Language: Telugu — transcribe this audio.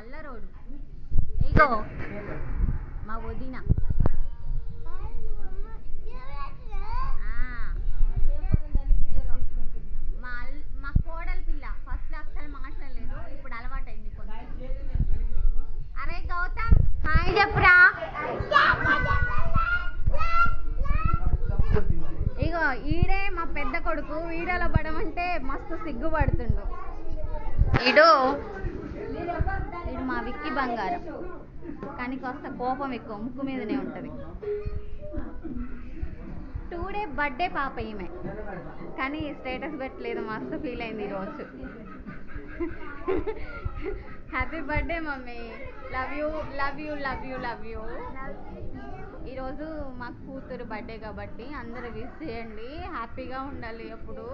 అల్లరోడు. ఇగో మా వదిన. మా కోడలి పిల్ల ఫస్ట్ అసలు మాట్లాడలేదు, ఇప్పుడు అలవాటైంది కొంచెం. అరే గౌతమ్ హాయ్ చెప్పురా. ఇగో ఈడే మా పెద్ద కొడుకు, వీడియోలో పడమంటే మస్తు సిగ్గుపడుతుండు. ఈడు మా విక్కి బంగారం, కానీ కాస్త కోపం ఎక్కువ, ముక్కు మీదనే ఉంటుంది. 2 డే బర్త్డే పాప ఈమె, కానీ స్టేటస్ పెట్టలేదు, మస్తు ఫీల్ అయింది ఈరోజు. Happy birthday mummy, love you love you love you love you. ఈరోజు మా కూతురు బర్త్డే కాబట్టి అందరూ విష్ చేయండి, హ్యాపీగా ఉండాలి ఎప్పుడు.